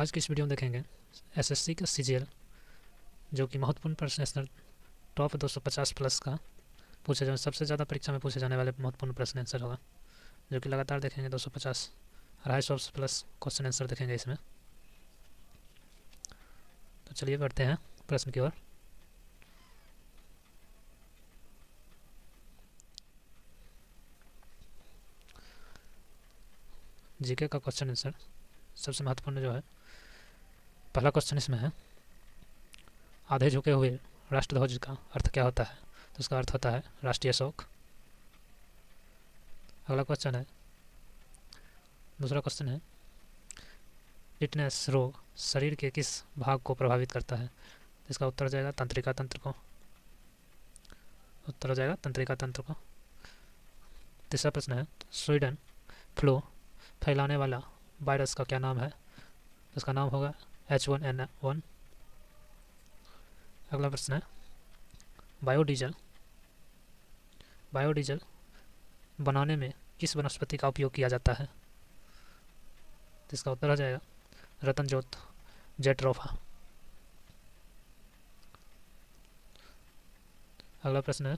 आज की इस वीडियो में देखेंगे एसएससी का सीजीएल जो कि महत्वपूर्ण प्रश्न टॉप 250 प्लस का पूछे जाने सबसे ज़्यादा परीक्षा में पूछे जाने वाले महत्वपूर्ण प्रश्न आंसर होगा, जो कि लगातार देखेंगे 250 250 प्लस क्वेश्चन आंसर देखेंगे इसमें। तो चलिए बढ़ते हैं प्रश्न की ओर। जीके का क्वेश्चन आंसर सबसे महत्वपूर्ण जो है, पहला क्वेश्चन इसमें है आधे झुके हुए राष्ट्रध्वज का अर्थ क्या होता है। तो उसका अर्थ होता है राष्ट्रीय शोक। अगला क्वेश्चन है, दूसरा क्वेश्चन है टिटनेस रोग शरीर के किस भाग को प्रभावित करता है। तो इसका उत्तर हो जाएगा तंत्रिका तंत्र को। उत्तर हो जाएगा तंत्रिका तंत्र को। तीसरा प्रश्न है स्वीडन फ्लू फैलाने वाला वायरस का क्या नाम है। तो इसका नाम होगा H1N1। अगला प्रश्न है बायोडीजल बायोडीजल बनाने में किस वनस्पति का उपयोग किया जाता है। तो इसका उत्तर हो जाएगा रतनजोत जेट्रोफा। अगला प्रश्न है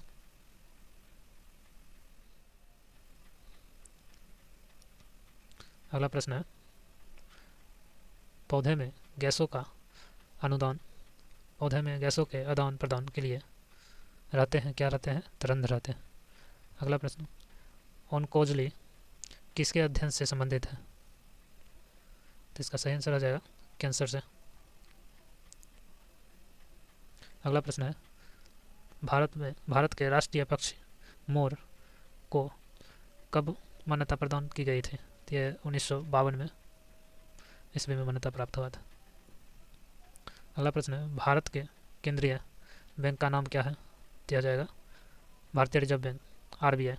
पौधे में गैसों के आदान प्रदान के लिए रहते हैं, क्या रहते हैं, तरंध रहते हैं। अगला प्रश्न ओनकोजली किसके अध्ययन से संबंधित है। तो इसका सही आंसर हो जाएगा कैंसर से। अगला प्रश्न है भारत के राष्ट्रीय पक्षी मोर को कब मान्यता प्रदान की गई थी। तो यह 1952 में ईस्वी में मान्यता प्राप्त हुआ था। अगला प्रश्न है भारत के केंद्रीय बैंक का नाम क्या है। दिया जाएगा भारतीय रिजर्व बैंक RBI।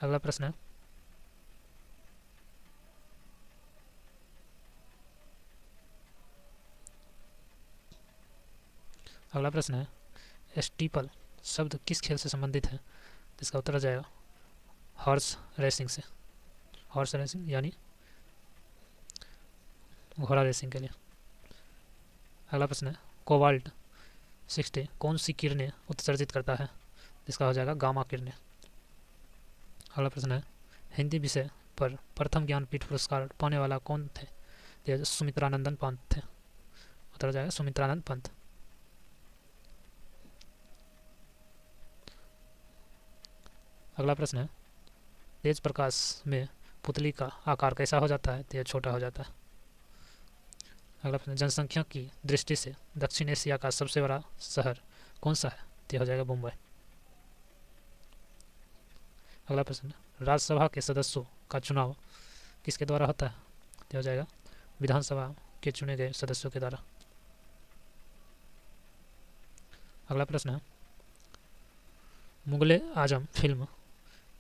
अगला प्रश्न है स्टीपल शब्द किस खेल से संबंधित है। तो इसका उत्तर हो जाएगा हॉर्स रेसिंग से। हॉर्स रेसिंग यानी घोड़ा रेसिंग के लिए। अगला प्रश्न है कोबाल्ट 60 कौन सी किरणें उत्सर्जित करता है। इसका हो जाएगा गामा किरणें। अगला प्रश्न है हिंदी विषय पर प्रथम ज्ञानपीठ पुरस्कार पाने वाला कौन थे। तो सुमित्रानंदन पंत थे। उत्तर हो जाएगा सुमित्रानंद पंत। अगला प्रश्न है तेज प्रकाश में पुतली का आकार कैसा हो जाता है। तो छोटा हो जाता है। अगला प्रश्न जनसंख्या की दृष्टि से दक्षिण एशिया का सबसे बड़ा शहर कौन सा है। तो हो जाएगा मुंबई। अगला प्रश्न राज्यसभा के सदस्यों का चुनाव किसके द्वारा होता है। तो हो जाएगा विधानसभा के चुने गए सदस्यों के द्वारा। अगला प्रश्न है मुगले आजम फिल्म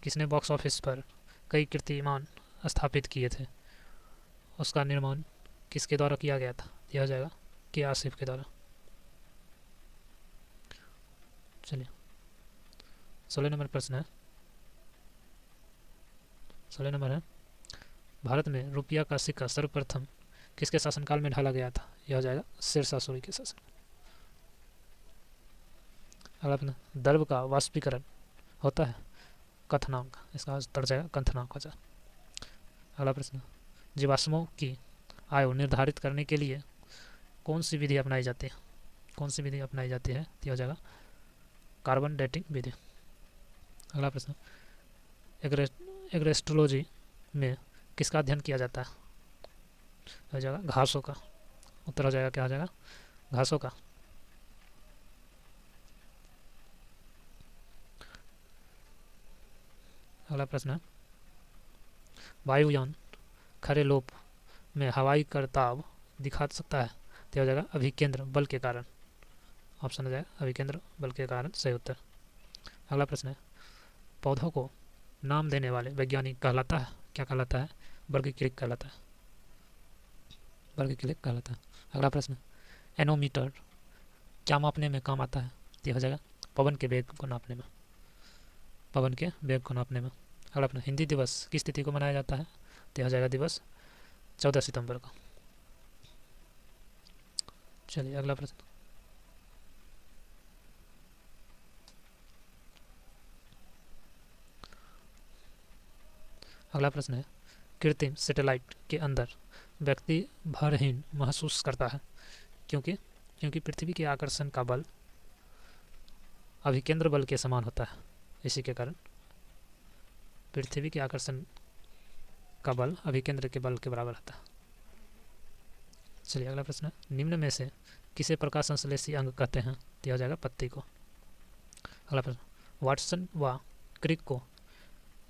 किसने बॉक्स ऑफिस पर कई कीर्तिमान स्थापित किए थे। उसका निर्माण किसके द्वारा किया गया था। यह हो जाएगा के आसिफ के द्वारा। चलिए 16 नंबर प्रश्न है। 16 नंबर है भारत में रुपया का सिक्का सर्वप्रथम किसके शासनकाल में ढाला गया था। यह हो जाएगा शेरशाह सूरी के शासन। अगला प्रश्न दर्भ का वाष्पीकरण होता है कथनांक। इसका उत्तर जाएगा कंथनांक हो जाएगा। अगला प्रश्न जीवाश्मों की आयु निर्धारित करने के लिए कौन सी विधि अपनाई जाती है। तो हो जाएगा कार्बन डेटिंग विधि। अगला प्रश्न एग्रेस्ट्रोलॉजी में किसका अध्ययन किया जाता है। हो जाएगा घासों का। उत्तर हो जाएगा क्या हो जाएगा घासों का। अगला प्रश्न वायुयान खरे लोप में हवाई करताब दिखा सकता है। तो हो जाएगा अभिकेंद्र बल के कारण। ऑप्शन हो जाएगा अभिकेंद्र बल के कारण सही उत्तर। अगला प्रश्न है पौधों को नाम देने वाले वैज्ञानिक कहलाता है, क्या कहलाता है, वर्गीकृत कहलाता है। अगला प्रश्न एनोमीटर क्या मापने में काम आता है। तो हो जाएगा पवन के वेग को नापने में। अगला प्रश्न हिंदी दिवस किस तिथि को मनाया जाता है। तो हो जाएगा दिवस 14 सितंबर को। चलिए अगला प्रश्न। अगला प्रश्न है, कृत्रिम सैटेलाइट के अंदर व्यक्ति भारहीन महसूस करता है क्योंकि क्योंकि पृथ्वी के आकर्षण का बल अभिकेंद्र बल के समान होता है। इसी के कारण पृथ्वी के आकर्षण का बल अभिकेंद्र के बल के बराबर होता है। चलिए अगला प्रश्न है, निम्न में से किसे प्रकाश संश्लेषी अंग कहते हैं? तो हो जाएगा पत्ती को। अगला प्रश्न, वाटसन व क्रिक को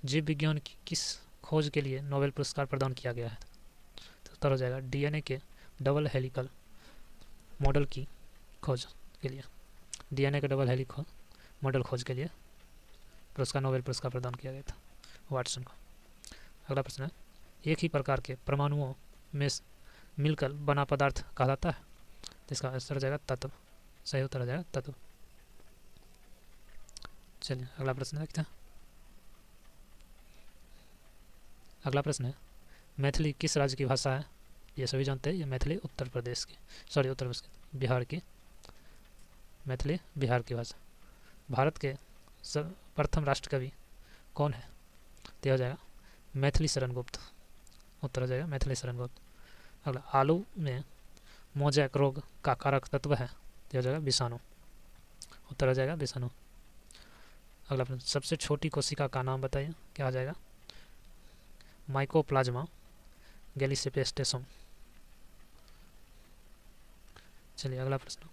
जीव विज्ञान की किस खोज के लिए नोबेल पुरस्कार प्रदान किया गया है? तो उत्तर हो जाएगा डीएनए के डबल हेलिकल मॉडल की खोज के लिए। डीएनए के डबल हेलिकल मॉडल खोज के लिए नोबेल पुरस्कार प्रदान किया गया था वाटसन को। अगला प्रश्न है, एक ही प्रकार के परमाणुओं में मिलकर बना पदार्थ कहा जाता है? तो इसका आंसर हो जाएगा तत्व। सही उत्तर हो जाएगा तत्व। चलिए अगला प्रश्न देखते हैं। अगला प्रश्न है, मैथिली किस राज्य की भाषा है? ये सभी जानते हैं, ये मैथिली उत्तर प्रदेश की, सॉरी उत्तर प्रदेश की, बिहार की, मैथिली बिहार की भाषा। भारत के प्रथम राष्ट्रकवि कौन है? तो हो जाएगा मैथिली शरण गुप्त। उत्तर हो जाएगा मैथिली शरण गुप्त। अगला, आलू में मोजैक रोग का कारक तत्व है? तो हो जाएगा विषाणु। उत्तर हो जाएगा विषाणु। अगला प्रश्न, सबसे छोटी कोशिका का नाम बताइए, क्या हो जाएगा? माइकोप्लाज्मा गैलीसेपेस्टेसम। चलिए अगला प्रश्न।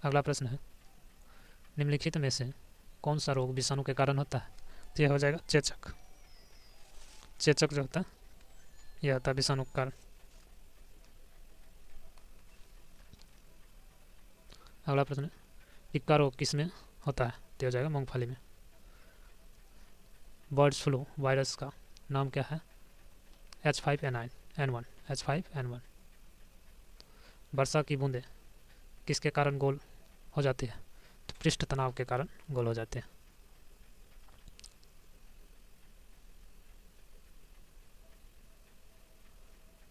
अगला प्रश्न है, निम्नलिखित में से कौन सा रोग विषाणु के कारण होता है? तो यह हो जाएगा चेचक। चेचक जो होता है यह होता है विषाणु के कारण। अगला प्रश्न है, टिक्का रोग किस में होता है? तो हो जाएगा मूंगफली में। बर्ड फ्लू वायरस का नाम क्या है? H5N1 H5N1। वर्षा की बूंदें किसके कारण गोल हो जाती है? तो पृष्ठ तनाव के कारण गोल हो जाते हैं।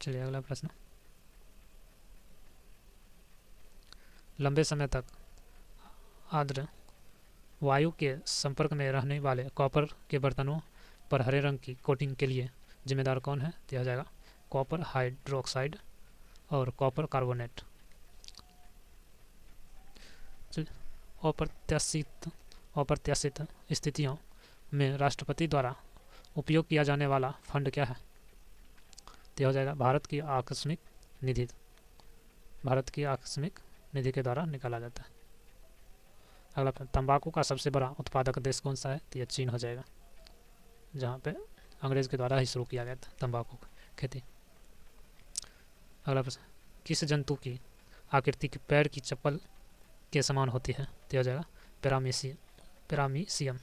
चलिए अगला प्रश्न, लंबे समय तक आर्द्र वायु के संपर्क में रहने वाले कॉपर के बर्तनों पर हरे रंग की कोटिंग के लिए जिम्मेदार कौन है? तो हो जाएगा कॉपर हाइड्रोक्साइड और कॉपर कार्बोनेट। अप्रत्याशित स्थितियों में राष्ट्रपति द्वारा उपयोग किया जाने वाला फंड क्या है? तो हो जाएगा भारत की आकस्मिक निधि। भारत की आकस्मिक निधि के द्वारा निकाला जाता है। अगला, तंबाकू का सबसे बड़ा उत्पादक देश कौन सा है? तो यह चीन हो जाएगा, जहाँ पे अंग्रेज के द्वारा ही शुरू किया गया था तंबाकू की खेती। अगला प्रश्न, किस जंतु की आकृति की पैर की चप्पल के समान होती है? तो हो जाएगा पैरामीशियम।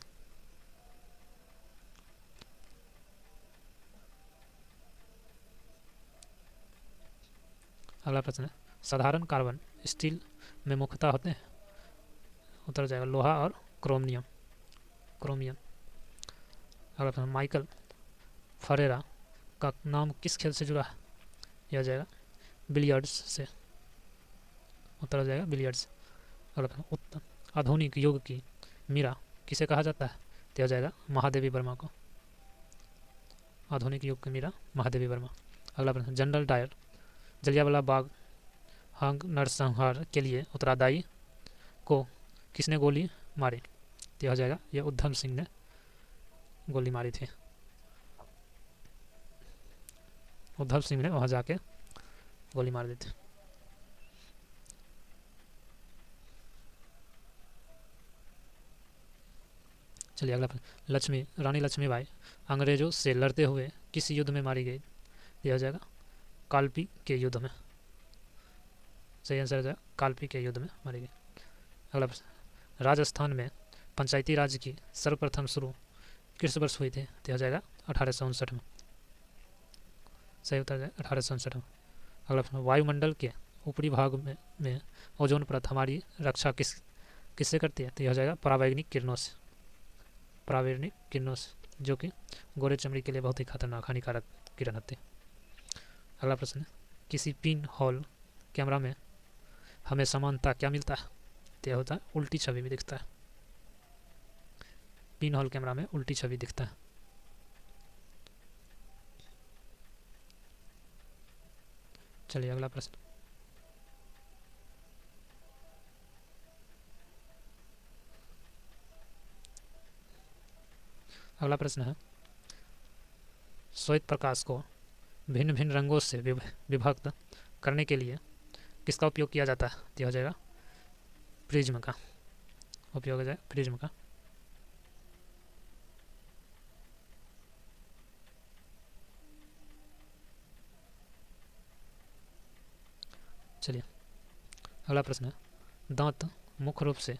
अगला प्रश्न है, साधारण कार्बन स्टील में मुख्यतः होते हैं? उत्तर हो जाएगा लोहा और क्रोमियम। अगला प्रश्न, माइकल फरेरा का नाम किस खेल से जुड़ा है? यह हो जाएगा बिलियर्ड्स से। उत्तर हो जाएगा बिलियर्ड्स। अगला प्रश्न, आधुनिक युग की मीरा किसे कहा जाता है? तो हो जाएगा महादेवी वर्मा को। आधुनिक युग की मीरा महादेवी वर्मा। अगला प्रश्न, जनरल डायर जलियांवाला बाग हंग नरसंहार के लिए उत्तरदायी को किसने गोली मारी? तो हो जाएगा यह उधम सिंह ने गोली मारी थी। उधम सिंह ने वहां जाके गोली मार दी थी। चलिए अगला प्रश्न, रानी लक्ष्मीबाई अंग्रेजों से लड़ते हुए किस युद्ध में मारी गई? यह हो जाएगा कालपी के युद्ध में। सही आंसर हो जाएगा कालपी के युद्ध में मारी गई। अगला प्रश्न, राजस्थान में पंचायती राज की सर्वप्रथम शुरू किस वर्ष हुई थी? तो हो जाएगा 1859 में। सही उत्तर है 1859 में। अगला प्रश्न, वायुमंडल के ऊपरी भाग में ओजोन परत हमारी रक्षा किससे करती है? तो यह हो जाएगा परावैंगनिक किरणों से, परावैंगनिक किरणों से, जो कि गोरे चमड़ी के लिए बहुत ही खतरनाक हानिकारक किरण होती है। अगला प्रश्न है, किसी पिन होल कैमरा में हमें समानता क्या मिलता है? तो यह होता है उल्टी छवि भी दिखता है। पिन होल कैमरा में उल्टी छवि दिखता है। चलिए अगला प्रश्न, अगला प्रश्न है, श्वेत प्रकाश को भिन्न भिन्न रंगों से विभक्त करने के लिए किसका उपयोग किया जाता है? तो हो जाएगा प्रिज्म का उपयोग हो जाएगा, प्रिज्म का। चलिए अगला प्रश्न है, दांत मुख्य रूप से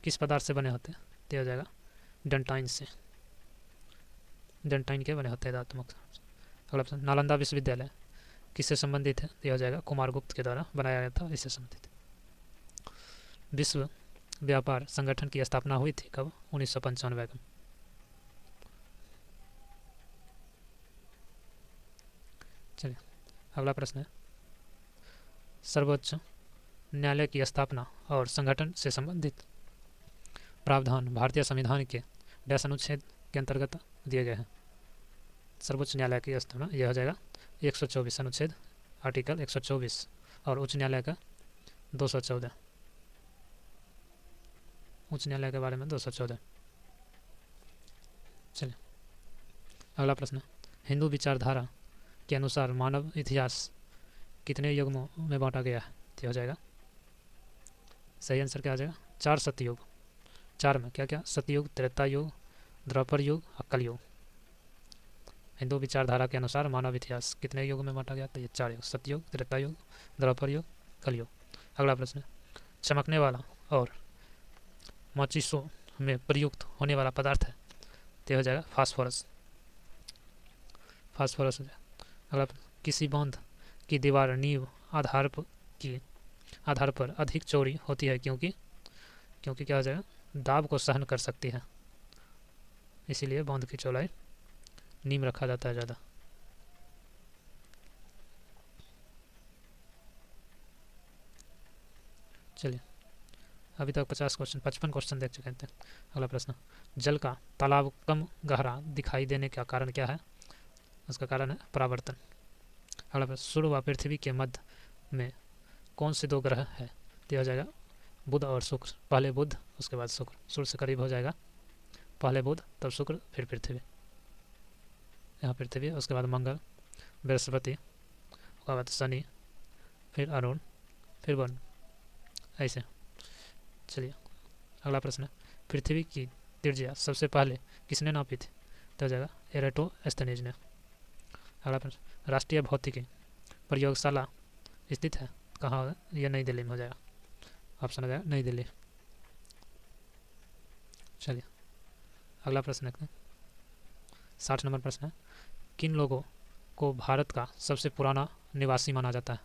किस पदार्थ से बने होते हैं? तो हो जाएगा डेंटाइन से, डेंटाइन के बने होते हैं दांत मुख्य रूप से। अगला प्रश्न, नालंदा विश्वविद्यालय किससे संबंधित है? तो हो जाएगा कुमारगुप्त के द्वारा बनाया गया था, इससे संबंधित। विश्व व्यापार संगठन की स्थापना हुई थी कब? 1995 में। चलिए अगला प्रश्न है, सर्वोच्च न्यायालय की स्थापना और संगठन से संबंधित प्रावधान भारतीय संविधान के डैश अनुच्छेद के अंतर्गत दिए गए हैं? सर्वोच्च न्यायालय की स्थापना यह हो जाएगा 124 अनुच्छेद, आर्टिकल 124, और उच्च न्यायालय का 214, उच्च न्यायालय के बारे में 214। चलिए अगला प्रश्न, हिंदू विचारधारा के अनुसार मानव इतिहास कितने युगों में बांटा गया है? तो हो जाएगा, सही आंसर क्या आ जाएगा? 4 सतयुग। 4 में क्या क्या? सतयुग, त्रेता युग, द्वापर युग और कलयुग। हिंदू विचारधारा के अनुसार मानव इतिहास कितने युग में बांटा गया? तो ये 4 युग, सतयुग, त्रेता युग, द्वापर युग, कलयुग। अगला प्रश्न, चमकने वाला और माचिसों में प्रयुक्त होने वाला पदार्थ है? तो हो जाएगा फास्फोरस, फास्फोरस हो जाएगा। अगला, किसी बांध की दीवार नींव आधार पर अधिक चौड़ी होती है क्योंकि क्या हो जाएगा? दाब को सहन कर सकती है, इसीलिए बांध की चौड़ाई नीम रखा जाता है ज़्यादा। चलिए अभी तक 50 क्वेश्चन, 55 क्वेश्चन देख चुके हैं। अगला प्रश्न, जल का तालाब कम गहरा दिखाई देने का कारण क्या है? उसका कारण है परावर्तन। अगला प्रश्न, सूर्य व पृथ्वी के मध्य में कौन से 2 ग्रह है? तो हो जाएगा बुध और शुक्र, पहले बुध उसके बाद शुक्र, सूर्य से करीब हो जाएगा, पहले बुध तब शुक्र फिर पृथ्वी, यहाँ पृथ्वी, उसके बाद मंगल, बृहस्पति, उसके बाद शनि, फिर अरुण, फिर वरुण, ऐसे। चलिए अगला प्रश्न है, पृथ्वी की त्रिज्या सबसे पहले किसने नापी थी? तो हो जाएगा एराटोस्थेनीज ने। अगला प्रश्न, राष्ट्रीय भौतिकी प्रयोगशाला स्थित है कहाँ होगा? यह नई दिल्ली में हो जाएगा, ऑप्शन हो जाएगा नई दिल्ली। चलिए अगला प्रश्न है, 60 नंबर प्रश्न है, किन लोगों को भारत का सबसे पुराना निवासी माना जाता है?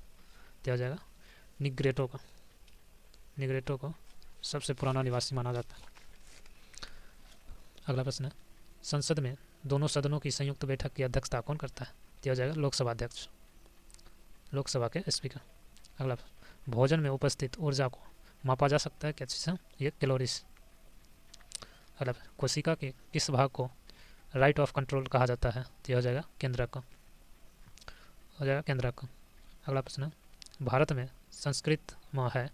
तो हो जाएगा निग्रेटो का, निग्रेटो को सबसे पुराना निवासी माना जाता है। अगला प्रश्न है, संसद में दोनों सदनों की संयुक्त बैठक की अध्यक्षता कौन करता है? तो हो जाएगा लोकसभा अध्यक्ष, लोकसभा के स्पीकर। अगला, भोजन में उपस्थित ऊर्जा को मापा जा सकता है क्या चीज़ से? ये कैलोरीज। अगला, कोशिका के किस भाग को राइट ऑफ कंट्रोल कहा जाता है? तो हो जाएगा केंद्रक, हो जाएगा केंद्रक। अगला प्रश्न, भारत में संस्कृत माँ है,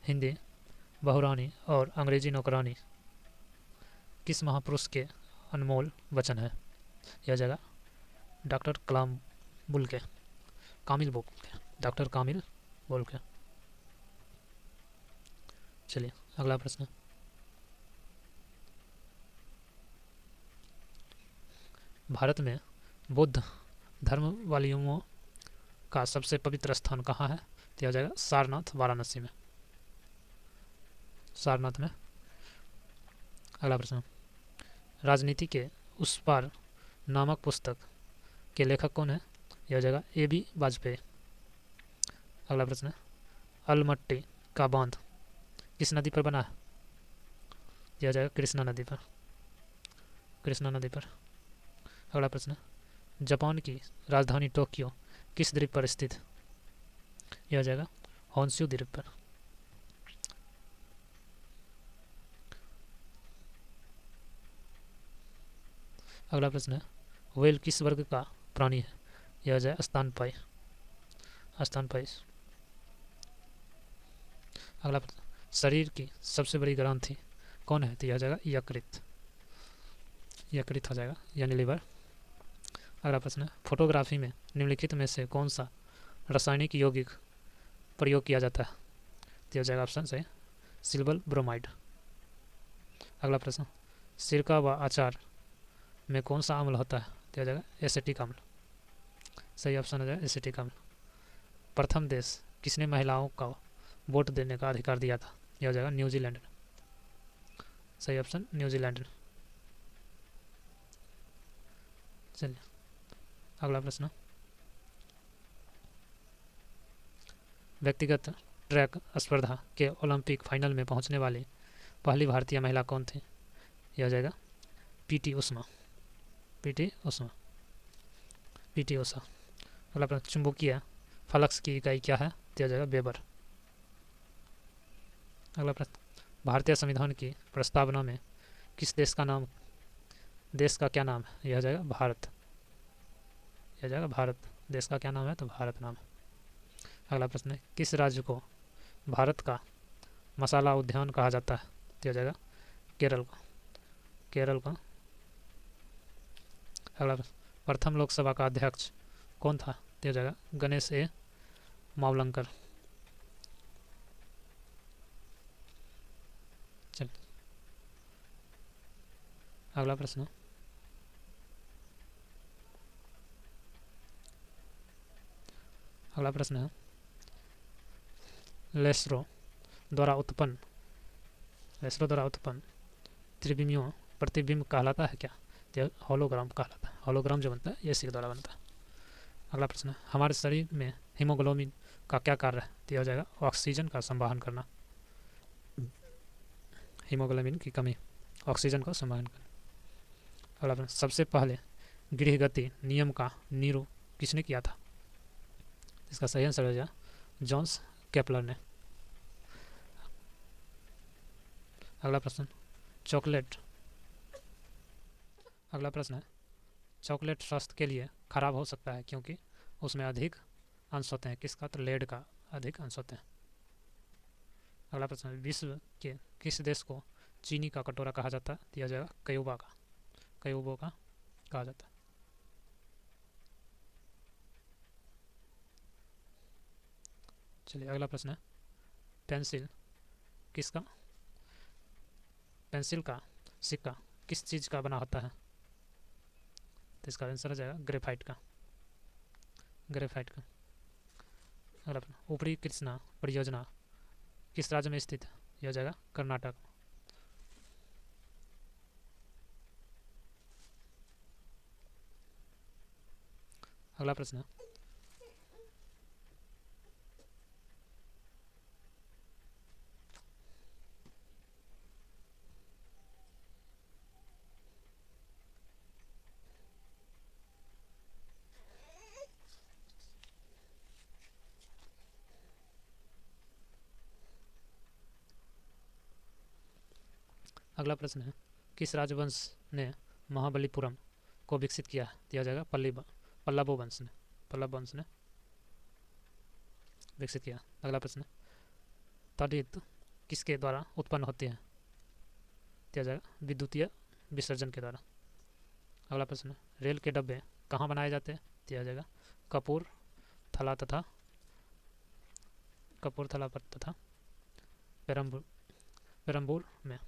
हिंदी बहुरानी और अंग्रेजी नौकरानी किस महापुरुष के अनमोल वचन है? यह हो जाएगा डॉक्टर कलाम बुल के, कामिल बुल के, डॉक्टर कामिल बुल के। चलिए अगला प्रश्न, भारत में बौद्ध धर्मावलंबियों का सबसे पवित्र स्थान कहाँ है? तो हो जाएगा सारनाथ, वाराणसी में, सारनाथ में। अगला प्रश्न, राजनीति के उस पार नामक पुस्तक के लेखक कौन है? यह हो जाएगा AB वाजपेयी, अगला प्रश्न है, अलमट्टी का बांध किस नदी पर बना है? दिया जाएगा कृष्णा नदी पर, कृष्णा नदी पर। अगला प्रश्न है, जापान की राजधानी टोक्यो किस द्वीप पर स्थित है? यह हो जाएगा होन्शु द्वीप पर। अगला प्रश्न है, व्हेल किस वर्ग का प्राणी है? यह हो जाएगा स्तनपायी, स्तनपायी। अगला प्रश्न, शरीर की सबसे बड़ी ग्रंथि कौन है? तो यह हो जाएगा यकृत, यकृत हो जाएगा यानी लिवर। अगला प्रश्न है, फोटोग्राफी में निम्नलिखित में से कौन सा रासायनिक यौगिक प्रयोग किया जाता है? तो हो जाएगा ऑप्शन से सिल्वर ब्रोमाइड। अगला प्रश्न, सिरका व अचार में कौन सा अम्ल होता है? तो हो जाएगा एसिटिक अम्ल, सही ऑप्शन हो जाएगा एसिटिक अम्ल। प्रथम देश किसने महिलाओं का वोट देने का अधिकार दिया था? यह हो जाएगा न्यूजीलैंड, सही ऑप्शन न्यूजीलैंड। चलिए अगला प्रश्न, व्यक्तिगत ट्रैक स्पर्धा के ओलंपिक फाइनल में पहुंचने वाली पहली भारतीय महिला कौन थी? यह हो जाएगा PT Usha, PT Usha, PT Usha. अगला प्रश्न, चुंबकीय फ्लक्स की इकाई क्या है? तो हो जाएगा वेबर। अगला प्रश्न, भारतीय संविधान की प्रस्तावना में किस देश का नाम, देश का क्या नाम है? यह हो जाएगा भारत, यह हो जाएगा भारत। देश का क्या नाम है? तो भारत नाम है। अगला प्रश्न है, किस राज्य को भारत का मसाला उद्यान कहा जाता है? तो हो जाएगा केरल को, केरल को। अगला प्रश्न, प्रथम लोकसभा का अध्यक्ष कौन था? तो हो जाएगा गणेश ए मावलंकर। चल अगला प्रश्न, अगला प्रश्न है, लेस्रो द्वारा उत्पन्न, लेस्रो द्वारा उत्पन्न त्रिविमीय प्रतिबिंब कहलाता है क्या? तो होलोग्राम कहलाता है, होलोग्राम जो बनता है ये इसी के द्वारा बनता है। अगला प्रश्न है, हमारे शरीर में हीमोग्लोबिन का क्या कार्य है? तो हो जाएगा ऑक्सीजन का संवहन करना, हीमोग्लोबिन की कमी ऑक्सीजन का संवहन करना। अगला प्रश्न, सबसे पहले गृहगति नियम का नीरू किसने किया था? इसका सही आंसर हो जाएगा जॉन्स केपलर ने। अगला प्रश्न, चॉकलेट, अगला प्रश्न है, चॉकलेट स्वास्थ्य के लिए खराब हो सकता है क्योंकि उसमें अधिक अंश होते हैं किसका? तो लेड का अधिक अंश होते हैं। अगला प्रश्न, विश्व के किस देश को चीनी का कटोरा कहा जाता है? दिया जाएगा क्यूबा का, क्यूबो का कहा जाता है। चलिए अगला प्रश्न है, पेंसिल किसका, पेंसिल का सिक्का किस चीज़ का बना होता है? तो इसका आंसर हो जाएगा ग्रेफाइट का, ग्रेफाइट का। अगला प्रश्न, ऊपरी कृष्णा परियोजना किस राज्य में स्थित है? यह हो जाएगा कर्नाटक। अगला प्रश्न, अगला प्रश्न है, किस राजवंश ने महाबलीपुरम को विकसित किया है? दिया जाएगा पल्लव वंश ने, पल्लव वंश ने विकसित किया। अगला प्रश्न, तड़ित किसके द्वारा उत्पन्न होती है? दिया जाएगा विद्युतीय विसर्जन के द्वारा। अगला प्रश्न, रेल के डब्बे कहाँ बनाए जाते हैं? दिया जाएगा कपूरथला तथा कपूरथला पर तथा पेरम्बूर, पेरम्बूर में।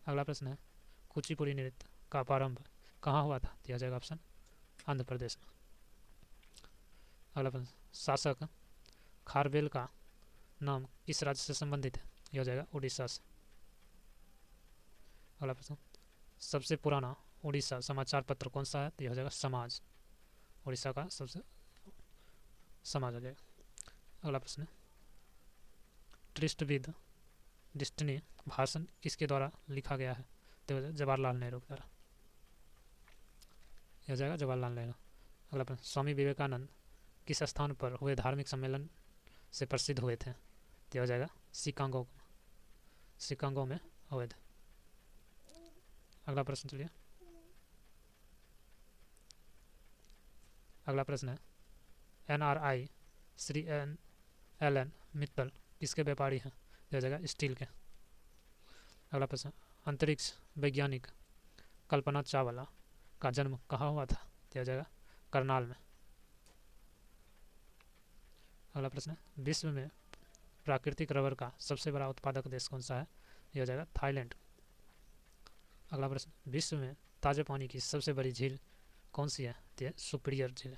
अगला प्रश्न है, कुचिपुड़ी नृत्य का प्रारंभ कहाँ हुआ था? दिया जाएगा ऑप्शन आंध्र प्रदेश में। अगला प्रश्न, शासक खारवेल का नाम किस राज्य से संबंधित है? यह हो जाएगा उड़ीसा से। अगला प्रश्न, सबसे पुराना उड़ीसा समाचार पत्र कौन सा है? तो यह हो जाएगा समाज, उड़ीसा का सबसे समाज हो जाएगा। अगला प्रश्न, ट्रिस्ट विद डिस्टिनी भाषण किसके द्वारा लिखा गया है? तो जवाहरलाल नेहरू के द्वारा, यह हो जाएगा जवाहरलाल नेहरू। अगला प्रश्न, स्वामी विवेकानंद किस स्थान पर हुए धार्मिक सम्मेलन से प्रसिद्ध हुए थे? तो यह हो जाएगा शिकागो, शिकागो में हुए थे। अगला प्रश्न चलिए, अगला प्रश्न है NRI श्री एलन मित्तल किसके व्यापारी हैं? तो हो जाएगा स्टील के। अगला प्रश्न, अंतरिक्ष वैज्ञानिक कल्पना चावला का जन्म कहाँ हुआ था? तो हो जाएगा करनाल में। अगला प्रश्न, विश्व में प्राकृतिक रबर का सबसे बड़ा उत्पादक देश कौन सा है? यह हो जाएगा थाईलैंड। अगला प्रश्न, विश्व में ताजे पानी की सबसे बड़ी झील कौन सी है? तो यह सुपीरियर झील,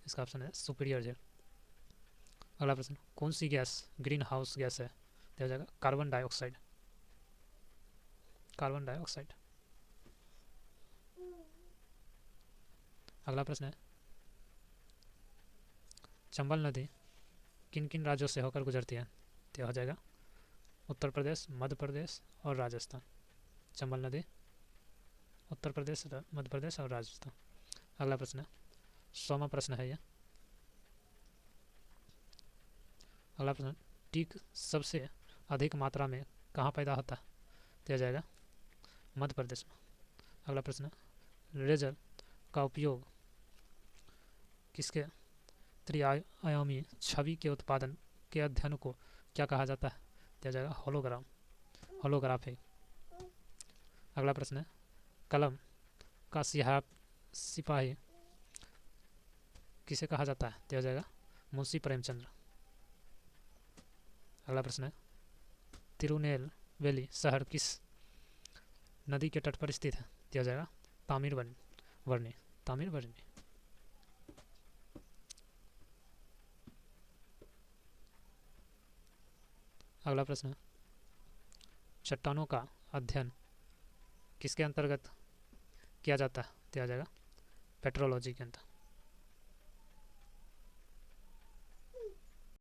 इसका ऑप्शन है सुपीरियर झील। अगला प्रश्न, कौन सी गैस ग्रीन हाउस गैस है? तो हो जाएगा कार्बन डाइऑक्साइड, कार्बन डाइऑक्साइड। अगला प्रश्न है, चंबल नदी किन किन राज्यों से होकर गुजरती है? तो हो जाएगा उत्तर प्रदेश, मध्य प्रदेश और राजस्थान। चंबल नदी उत्तर प्रदेश, मध्य प्रदेश और राजस्थान। अगला प्रश्न है, 100वां प्रश्न है यह। अगला प्रश्न, टीक सबसे अधिक मात्रा में कहाँ पैदा होता है? तो हो जाएगा मध्य प्रदेश में। अगला प्रश्न, लेजर का उपयोग किसके त्रिआयामी छवि के उत्पादन के अध्ययन को क्या कहा जाता है? तो हो जाएगा होलोग्राम, होलोग्राफी। अगला प्रश्न है, कलम का सिपाही किसे कहा जाता है? तो हो जाएगा मुंशी प्रेमचंद्र। अगला प्रश्न है, तिरुनेलवेली शहर किस नदी के तट पर स्थित है? तो हो जाएगा तामिरबरनी, तामिरबरनी। अगला प्रश्न है, चट्टानों का अध्ययन किसके अंतर्गत किया जाता है? तो आ जाएगा पेट्रोलॉजी के अंतर्गत।